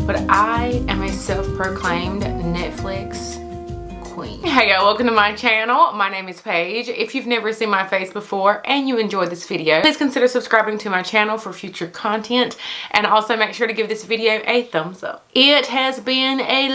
but I am a self-proclaimed Netflix queen. Hey y'all, welcome to my channel. My name is Paige. If you've never seen my face before and you enjoyed this video, please consider subscribing to my channel for future content, and also make sure to give this video a thumbs up. It has been a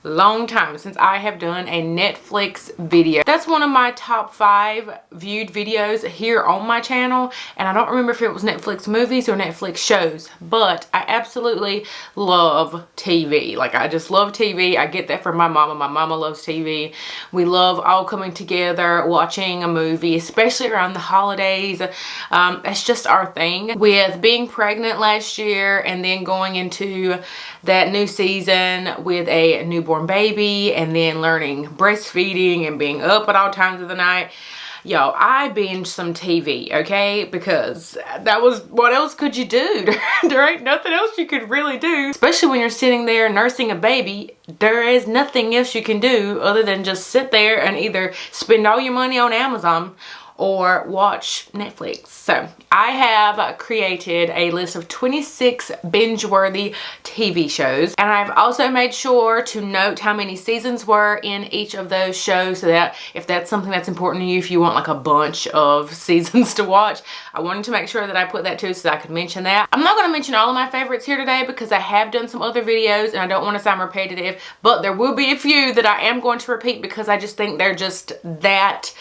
long time since I have done a Netflix video. That's one of my top 5 viewed videos here on my channel, and I don't remember if it was Netflix movies or Netflix shows, but I absolutely love TV. Like, I just love TV. I get that from my mama. My mama loves TV. We love all coming together, watching a movie, especially around the holidays. That's just our thing. With being pregnant last year and then going into that new season with a newborn baby, and then learning breastfeeding and being up at all times of the night, yo, I binged some TV, okay? Because that was, what else could you do? There ain't nothing else you could really do, especially when you're sitting there nursing a baby. There is nothing else you can do other than just sit there and either spend all your money on Amazon or watch Netflix. So I have created a list of 26 binge-worthy TV shows, and I've also made sure to note how many seasons were in each of those shows, so that if that's something that's important to you, if you want like a bunch of seasons to watch, I wanted to make sure that I put that too so that I could mention that. I'm not going to mention all of my favorites here today because I have done some other videos and I don't want to sound repetitive, but there will be a few that I am going to repeat because I just think they're just that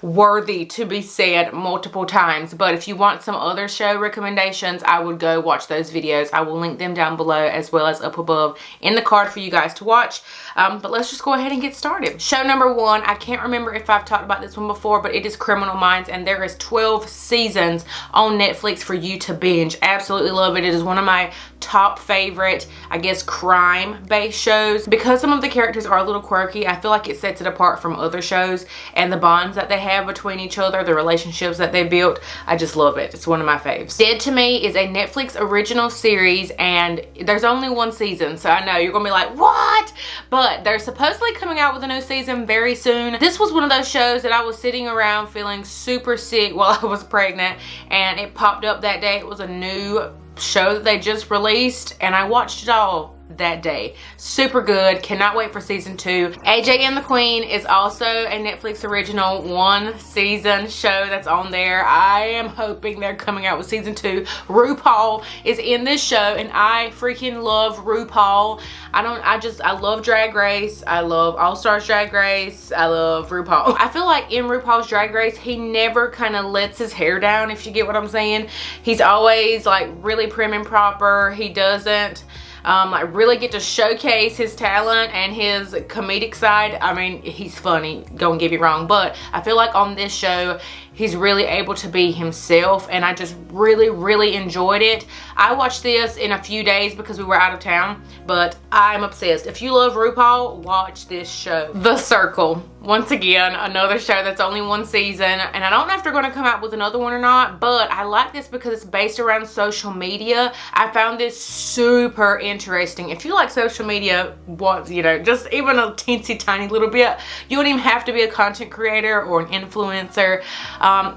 worthy to be said multiple times. But if you want some other show recommendations, I would go watch those videos. I will link them down below as well as up above in the card for you guys to watch. But let's just go ahead and get started. Show number 1, I can't remember if I've talked about this one before, but it is Criminal Minds, and there is 12 seasons on Netflix for you to binge. Absolutely love it. It is one of my top favorite, I guess, crime-based shows. Because some of the characters are a little quirky, I feel like it sets it apart from other shows, and the bonds that they have between each other, the relationships that they built, I just love it. It's one of my faves. Dead to Me is a Netflix original series, and there's only 1 season, so I know you're gonna be like, what? But they're supposedly coming out with a new season very soon. This was one of those shows that I was sitting around feeling super sick while I was pregnant, and it popped up that day. It was a new show that they just released, and I watched it all that day. Super good. Cannot wait for season 2. AJ and the Queen is also a Netflix original 1 season show that's on there. I am hoping they're coming out with season 2. RuPaul is in this show, and I freaking love RuPaul. I love Drag Race. I love All Stars Drag Race. I love RuPaul. I feel like in RuPaul's Drag Race, he never kind of lets his hair down, if you get what I'm saying. He's always like really prim and proper. He doesn't like really get to showcase his talent and his comedic side. I mean, he's funny, don't get me wrong, but I feel like on this show he's really able to be himself, and I just really enjoyed it. I watched this in a few days because we were out of town, but I'm obsessed. If you love RuPaul, watch this show. The Circle. Once again, another show that's only 1 season, and I don't know if they're going to come out with another one or not, but I like this because it's based around social media. I found this super interesting. If you like social media, you know, just even a teensy tiny little bit, you don't even have to be a content creator or an influencer.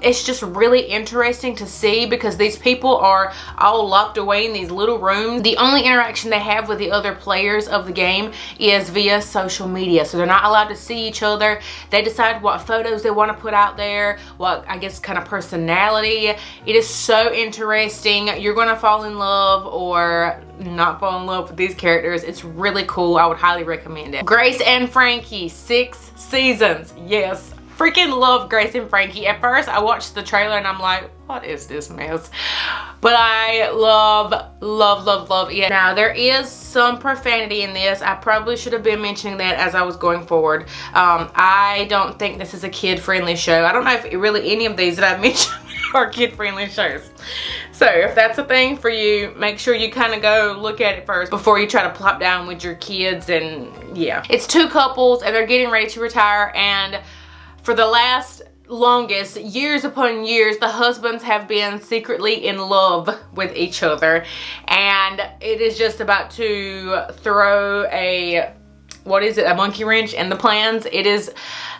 It's just really interesting to see because these people are all locked away in these little rooms. The only interaction they have with the other players of the game is via social media, so they're not allowed to see each other. They decide what photos they want to put out there, what, I guess, kind of personality. It is so interesting. You're going to fall in love or not fall in love with these characters. It's really cool. I would highly recommend it. Grace and Frankie, 6 seasons. Yes. Freaking love Grace and Frankie. At first I watched the trailer and I'm like, what is this mess? But I love it. Now, there is some profanity in this. I probably should have been mentioning that as I was going forward. I don't think this is a kid-friendly show. I don't know if really any of these that I've mentioned are kid-friendly shows. So if that's a thing for you, make sure you kind of go look at it first before you try to plop down with your kids. And yeah, it's 2 couples and they're getting ready to retire, and for the longest, years upon years, the husbands have been secretly in love with each other, and it is just about to throw a monkey wrench in the plans. It is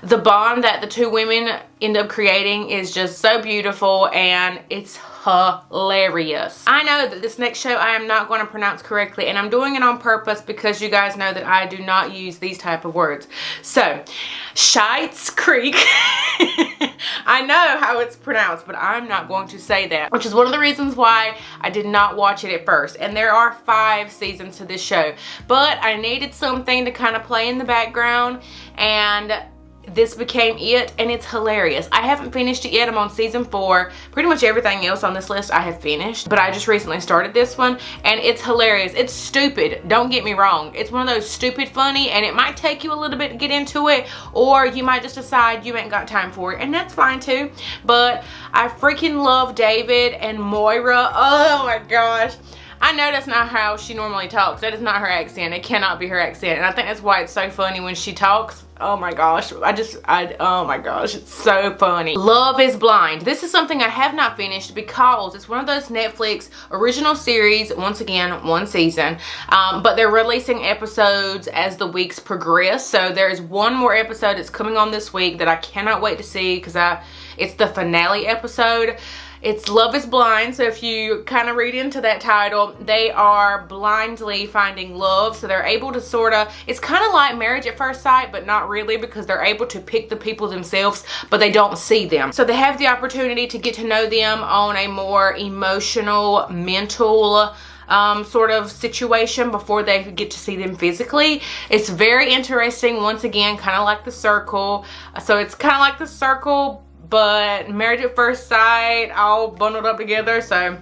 the bond that the 2 women end up creating is just so beautiful, and it's hilarious. I know that this next show I am not going to pronounce correctly, and I'm doing it on purpose because you guys know that I do not use these type of words. So, Schitt's Creek. I know how it's pronounced, but I'm not going to say that, which is one of the reasons why I did not watch it at first. And there are 5 seasons to this show, but I needed something to kind of play in the background, and this became it, and it's hilarious. I haven't finished it yet. I'm on season 4. Pretty much everything else on this list I have finished, but I just recently started this one, and it's hilarious. It's stupid, don't get me wrong. It's one of those stupid funny, and it might take you a little bit to get into it, or you might just decide you ain't got time for it, and that's fine too. But I freaking love David and Moira. Oh my gosh. I know that's not how she normally talks. That is not her accent. It cannot be her accent. And I think that's why it's so funny when she talks. Oh my gosh. Oh my gosh. It's so funny. Love is Blind. This is something I have not finished because it's one of those Netflix original series. Once again, 1 season. But they're releasing episodes as the weeks progress. So there's 1 more episode that's coming on this week that I cannot wait to see because it's the finale episode. It's Love is Blind, so if you kind of read into that title, they are blindly finding love, so they're able to sort of, it's kind of like Marriage at First Sight, but not really, because they're able to pick the people themselves, but they don't see them. So they have the opportunity to get to know them on a more emotional, mental sort of situation before they get to see them physically. It's very interesting, once again, kind of like The Circle. So it's kind of like The Circle, but Marriage at First Sight all bundled up together. So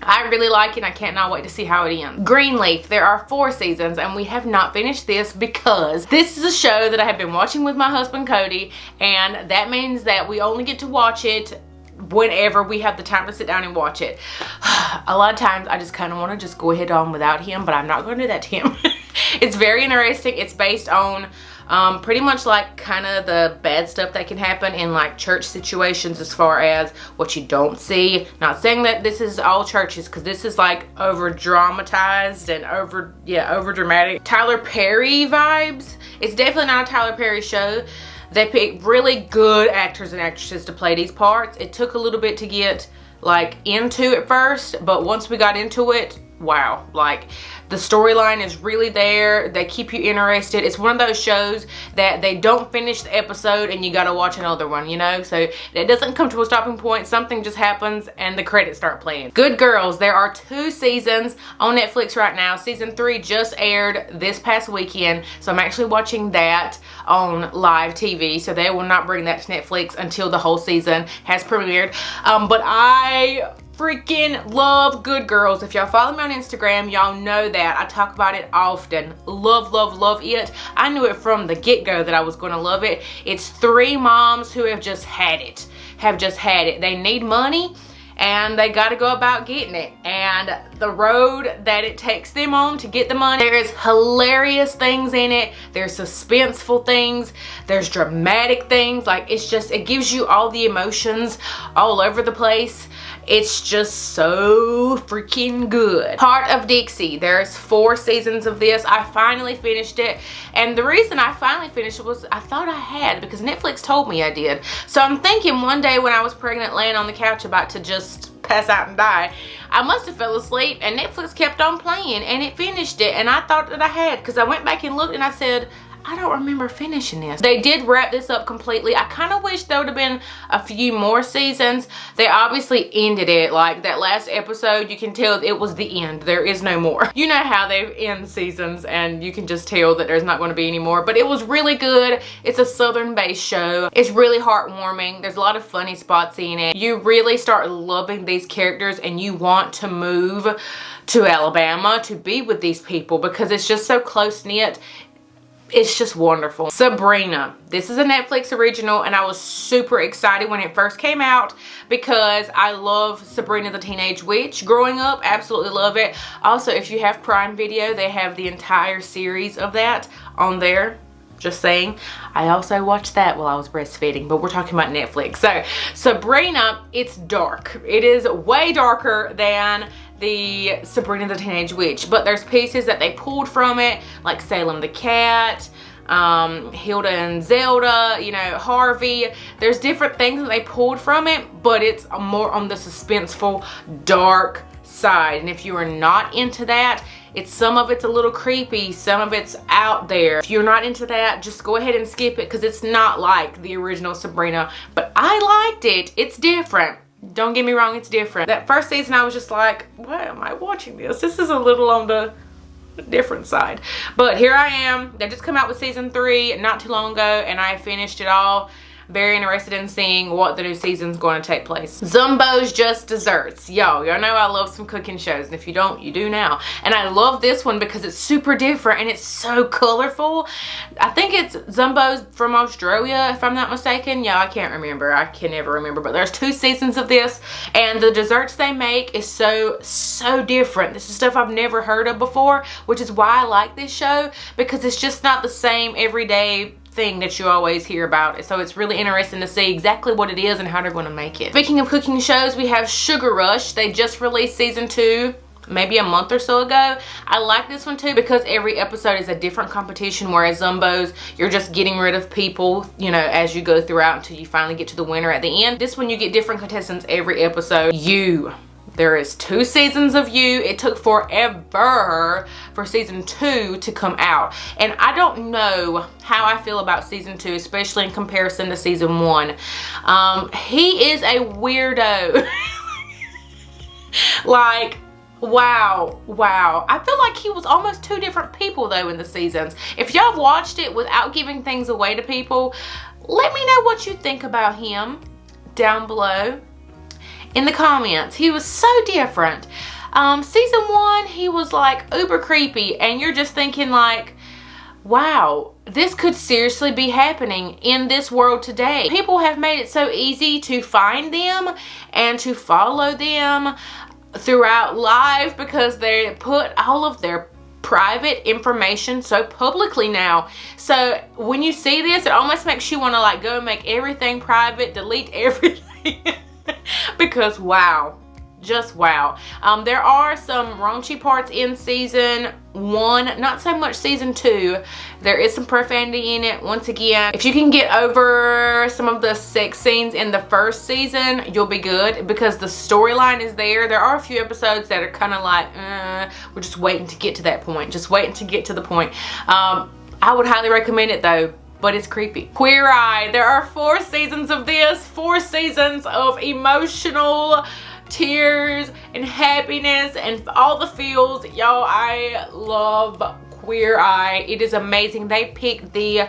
I really like it. I cannot wait to see how it ends. Greenleaf, there are 4 seasons, and we have not finished this because this is a show that I have been watching with my husband Cody, and that means that we only get to watch it whenever we have the time to sit down and watch it. A lot of times I just kind of want to just go ahead on without him, but I'm not going to do that to him. It's very interesting. It's based on pretty much like kind of the bad stuff that can happen in like church situations as far as what you don't see. Not saying that this is all churches, because this is like over dramatized and over dramatic. Tyler Perry vibes. It's definitely not a Tyler Perry show. They pick really good actors and actresses to play these parts. It took a little bit to get like into at first, but once we got into it, wow, like the storyline is really there. They keep you interested. It's one of those shows that they don't finish the episode and you gotta watch another one, you know? So it doesn't come to a stopping point. Something just happens and the credits start playing. Good Girls, there are 2 seasons on Netflix right now. Season 3 just aired this past weekend, so I'm actually watching that on live TV. So they will not bring that to Netflix until the whole season has premiered. But I freaking love Good Girls. If y'all follow me on Instagram, y'all know that I talk about it often. Love, love, love it. I knew it from the get-go that I was going to love it. It's 3 moms who have just had it. They need money and they got to go about getting it, and the road that it takes them on to get the money, there is hilarious things in it, there's suspenseful things, there's dramatic things. Like, it's just, it gives you all the emotions all over the place. It's just so freaking good. Heart of Dixie, there's 4 seasons of this. I finally finished it, and the reason I finally finished it was I thought I had, because Netflix told me I did. So I'm thinking one day when I was pregnant laying on the couch about to just pass out and die, I must have fell asleep and Netflix kept on playing and it finished it, and I thought that I had, because I went back and looked and I said, I don't remember finishing this. They did wrap this up completely. I kind of wish there would have been a few more seasons. They obviously ended it. Like that last episode, you can tell it was the end. There is no more. You know how they end seasons and you can just tell that there's not going to be any more. But it was really good. It's a southern-based show. It's really heartwarming. There's a lot of funny spots in it. You really start loving these characters and you want to move to Alabama to be with these people because it's just so close-knit. It's just wonderful. Sabrina. This is a Netflix original and I was super excited when it first came out because I love Sabrina the Teenage Witch. Growing up, absolutely love it. Also, if you have Prime Video, they have the entire series of that on there. Just saying. I also watched that while I was breastfeeding, but we're talking about Netflix. So, Sabrina, it's dark. It is way darker than the Sabrina the Teenage Witch, but there's pieces that they pulled from it, like Salem the Cat, Hilda and Zelda, you know, Harvey. There's different things that they pulled from it, but it's more on the suspenseful, dark side. And if you are not into that, some of it's a little creepy, some of it's out there. If you're not into that, just go ahead and skip it, because it's not like the original Sabrina. But I liked it. It's different. Don't get me wrong, it's different. That first season I was just like, why am I watching this? This is a little on the different side. But here I am. They just come out with season 3 not too long ago, and I finished it all. Very interested in seeing what the new season's going to take place. Zumbo's Just Desserts. Y'all know I love some cooking shows, and if you don't, you do now. And I love this one because it's super different and it's so colorful. I think it's Zumbo's from Australia, if I'm not mistaken. Yeah, I can't remember. I can never remember. But there's 2 seasons of this, and the desserts they make is so different. This is stuff I've never heard of before, which is why I like this show, because it's just not the same everyday thing that you always hear about. So it's really interesting to see exactly what it is and how they're going to make it. Speaking of cooking shows, we have Sugar Rush. They just released season 2 maybe a month or so ago. I like this one too because every episode is a different competition, whereas Zumbo's, you're just getting rid of people, you know, as you go throughout until you finally get to the winner at the end. This one you get different contestants every episode. There is 2 seasons of You. It took forever for season 2 to come out. And I don't know how I feel about season 2, especially in comparison to season 1. He is a weirdo. Like, wow. I feel like he was almost 2 different people though in the seasons. If y'all have watched it without giving things away to people, let me know what you think about him down below in the comments. He was so different. Season 1, he was like uber creepy, and you're just thinking like, wow, this could seriously be happening in this world today. People have made it so easy to find them and to follow them throughout life because they put all of their private information so publicly now. So when you see this, it almost makes you want to like go and make everything private, delete everything. Because wow, just wow. There are some raunchy parts in season 1, not so much season 2. There is some profanity in it. Once again, if you can get over some of the sex scenes in the first season, you'll be good because the storyline is there. There are a few episodes that are kind of like, we're just waiting to get to that point. Just waiting to get to the point. I would highly recommend it though. But it's creepy. Queer Eye. There are 4 seasons of this. 4 seasons of emotional tears and happiness and all the feels. Y'all, I love Queer Eye. It is amazing. They picked the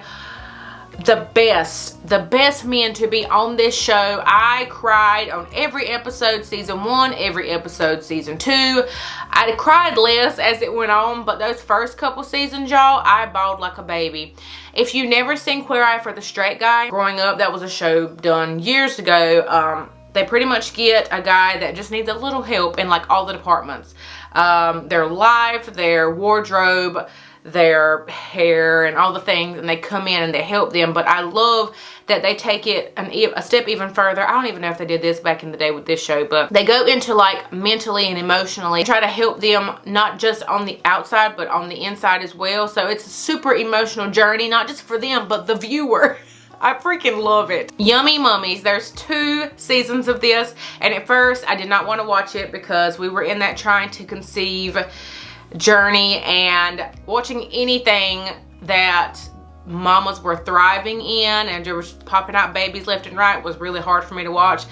best men to be on this show. I cried on every episode season 1, every episode season 2. I cried less as it went on, but those first couple seasons, y'all, I bawled like a baby. If you've never seen Queer Eye for the Straight Guy, growing up, that was a show done years ago. They pretty much get a guy that just needs a little help in like all the departments. Their life, their wardrobe, their hair, and all the things, and they come in and they help them. But I love that they take it a step even further. I don't even know if they did this back in the day with this show, but they go into like mentally and emotionally, try to help them not just on the outside but on the inside as well. So it's a super emotional journey, not just for them but the viewer. I freaking love it. Yummy Mummies. There's 2 seasons of this, and at first I did not want to watch it because we were in that trying to conceive journey, and watching anything that mamas were thriving in and there was popping out babies left and right was really hard for me to watch.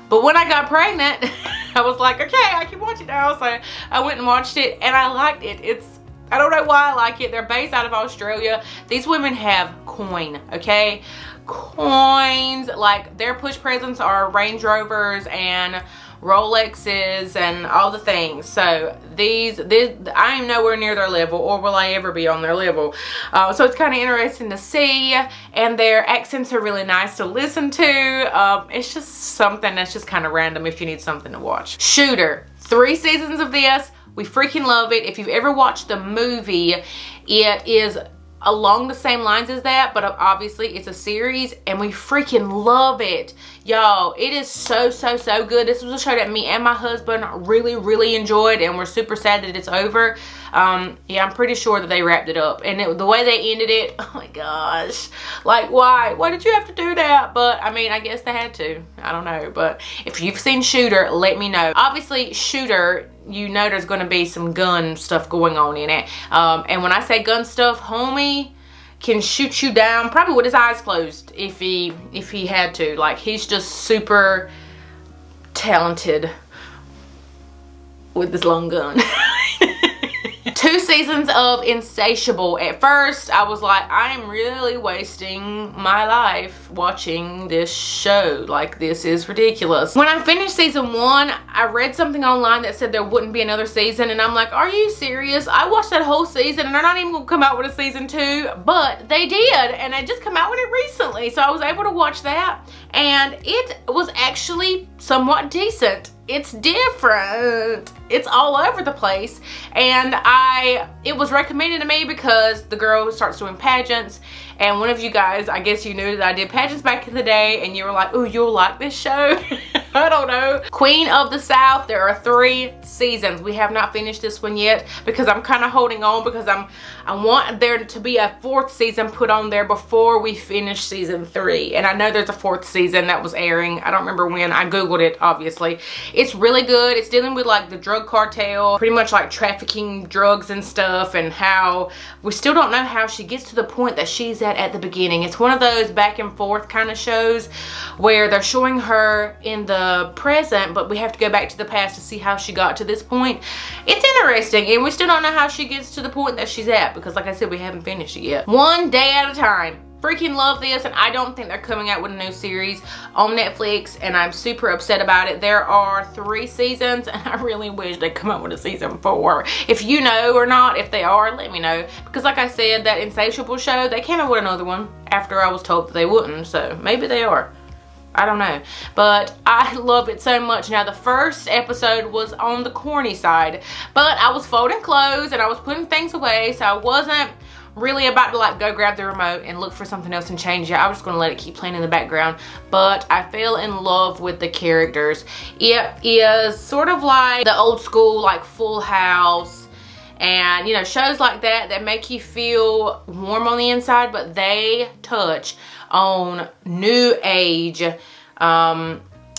But when I got pregnant, I was like, okay, I can watch it now. So I went and watched it, and I liked it. I don't know why I like it. They're based out of Australia. These women have coin, okay? Coins. Like, their push presents are Range Rovers and Rolexes and all the things. So I am nowhere near their level, or will I ever be on their level. So it's kind of interesting to see, and their accents are really nice to listen to. It's just something that's just kind of random if you need something to watch. Shooter. 3 seasons of this. We freaking love it. If you've ever watched the movie, it is along the same lines as that, but obviously it's a series and we freaking love it. Y'all, it is so good. This was a show that me and my husband really enjoyed, and we're super sad that it's over. Yeah, I'm pretty sure that they wrapped it up, and the way they ended it, oh my gosh, like why did you have to do that? But I mean, I guess they had to. I don't know, but if you've seen Shooter, let me know. Obviously Shooter, you know there's going to be some gun stuff going on in it, and when I say gun stuff, homie can shoot you down probably with his eyes closed if he had to. Like, he's just super talented with this long gun. 2 seasons of Insatiable. At first, I was like, I am really wasting my life watching this show. Like, this is ridiculous. When I finished season 1, I read something online that said there wouldn't be another season, and I'm like, are you serious? I watched that whole season, and they're not even gonna come out with a season 2, but they did, and they just come out with it recently, so I was able to watch that, and it was actually somewhat decent. It's different. It's all over the place, and it was recommended to me because the girl starts doing pageants, and one of you guys, I guess you knew that I did pageants back in the day, and you were like, oh, you'll like this show. I don't know. Queen of the South, there are 3 seasons. We have not finished this one yet because I'm kind of holding on because I want there to be a 4th season put on there before we finish season 3. And I know there's a 4th season that was airing. I don't remember when. I Googled it, obviously. It's really good. It's dealing with like the drug cartel, pretty much like trafficking drugs and stuff, and how we still don't know how she gets to the point that she's at the beginning. It's one of those back and forth kind of shows where they're showing her in the present, but we have to go back to the past to see how she got to this point. It's interesting, and we still don't know how she gets to the point that she's at because, like I said, we haven't finished it yet. One day at a time. Freaking love this, and I don't think they're coming out with a new series on Netflix, and I'm super upset about it. There are 3 seasons, and I really wish they'd come out with a season 4. If you know or not, if they are, let me know, because like I said, that Insatiable show, they came out with another one after I was told that they wouldn't, so maybe they are. I don't know, but I love it so much. Now, the first episode was on the corny side, but I was folding clothes and I was putting things away, so I wasn't really about to like go grab the remote and look for something else and change it. I was just gonna let it keep playing in the background, but I fell in love with the characters. It is sort of like the old school, like Full House, and you know, shows like that make you feel warm on the inside, but they touch on new age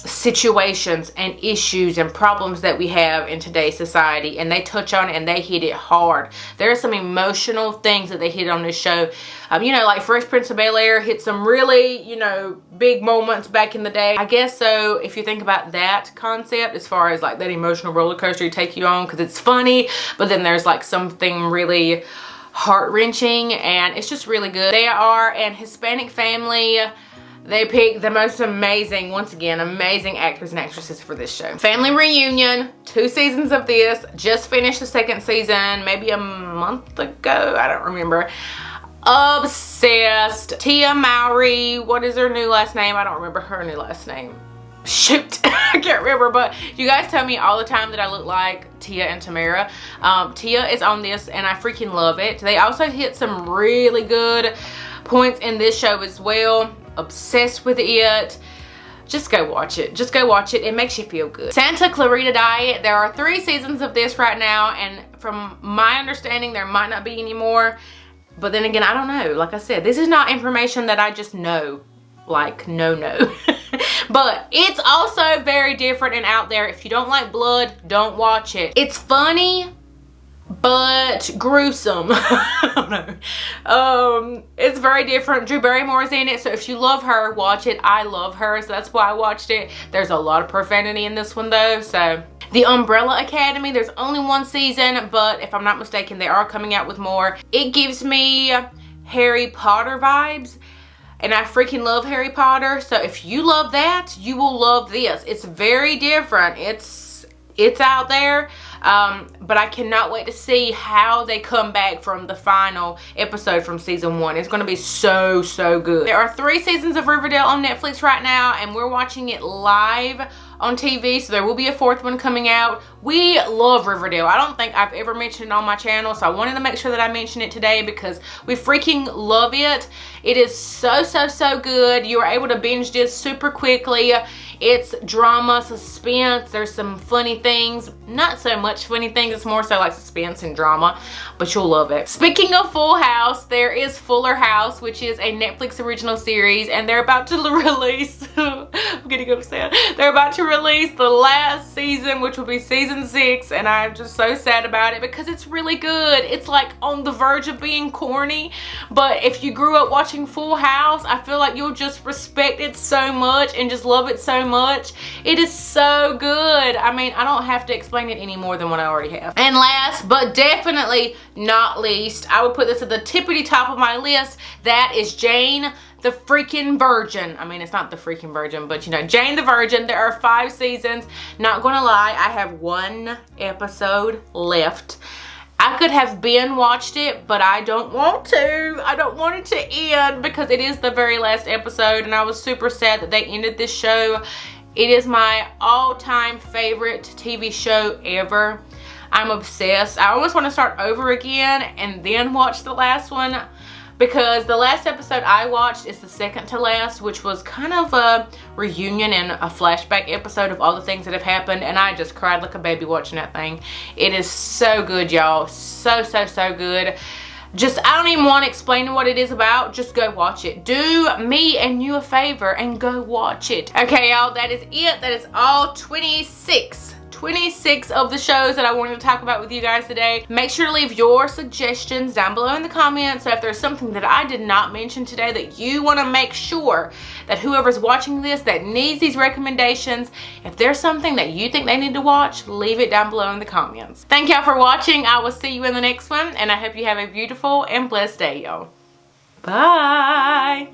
situations and issues and problems that we have in today's society, and they touch on it and they hit it hard. There are some emotional things that they hit on this show. You know, like Fresh Prince of Bel-Air hit some really, you know, big moments back in the day. I guess so, if you think about that concept, as far as like that emotional roller coaster you take you on, because it's funny, but then there's like something really heart-wrenching, and it's just really good. They are an Hispanic family. They picked the most amazing, once again, amazing actors and actresses for this show. Family reunion, 2 seasons of this. Just finished the 2nd season, maybe a month ago. I don't remember. Obsessed. Tia Mowry, what is her new last name? I don't remember her new last name. Shoot, I can't remember, but you guys tell me all the time that I look like Tia and Tamara. Tia is on this, and I freaking love it. They also hit some really good points in this show as well. Obsessed with it. Just go watch it. Just go watch it. It makes you feel good. Santa Clarita Diet. There are 3 seasons of this right now, and from my understanding, there might not be any more. But then again, I don't know. Like I said, this is not information that I just know. Like, no. But it's also very different and out there. If you don't like blood, don't watch it. It's funny, but gruesome. I don't know. It's very different. Drew Barrymore's in it, so if you love her, watch it. I love her, so that's why I watched it. There's a lot of profanity in this one though, so. The Umbrella Academy, there's only 1 season, but if I'm not mistaken, they are coming out with more. It gives me Harry Potter vibes, and I freaking love Harry Potter, so if you love that, you will love this. It's very different. It's it's out there. But I cannot wait to see how they come back from the final episode from season 1. It's going to be so, so good. There are 3 seasons of Riverdale on Netflix right now, and we're watching it live on TV, so there will be a 4th one coming out. We love Riverdale. I don't think I've ever mentioned it on my channel, so I wanted to make sure that I mention it today because we freaking love it. It is so, so, so good. You are able to binge this super quickly. It's drama, suspense. There's some funny things. Not so much funny things. It's more so like suspense and drama, but you'll love it. Speaking of Full House, there is Fuller House, which is a Netflix original series, and they're about to release, I'm getting upset. They're about to release the last season, which will be season 6, and I'm just so sad about it because it's really good. It's like on the verge of being corny, but if you grew up watching Full House, I feel like you'll just respect it so much and just love it so much. It is so good. I mean, I don't have to explain it any more than what I already have. And last but definitely not least, I would put this at the tippity top of my list. That is Jane the freaking Virgin. I mean, it's not the freaking Virgin, but you know, Jane the Virgin. There are 5 seasons. Not gonna lie, I have 1 episode left. I could have watched it, but I don't want to. I don't want it to end because it is the very last episode, and I was super sad that they ended this show. It is my all-time favorite TV show ever. I'm obsessed. I almost want to start over again and then watch the last one, because the last episode I watched is the second to last, which was kind of a reunion and a flashback episode of all the things that have happened, and I just cried like a baby watching that thing. It is so good, y'all. So, so, so good. Just, I don't even want to explain what it is about. Just go watch it. Do me and you a favor and go watch it. Okay, y'all, that is it. That is all 26 of the shows that I wanted to talk about with you guys today. Make sure to leave your suggestions down below in the comments. So if there's something that I did not mention today that you want to make sure that whoever's watching this that needs these recommendations, if there's something that you think they need to watch, leave it down below in the comments. Thank y'all for watching. I will see you in the next one, and I hope you have a beautiful and blessed day, y'all. Bye.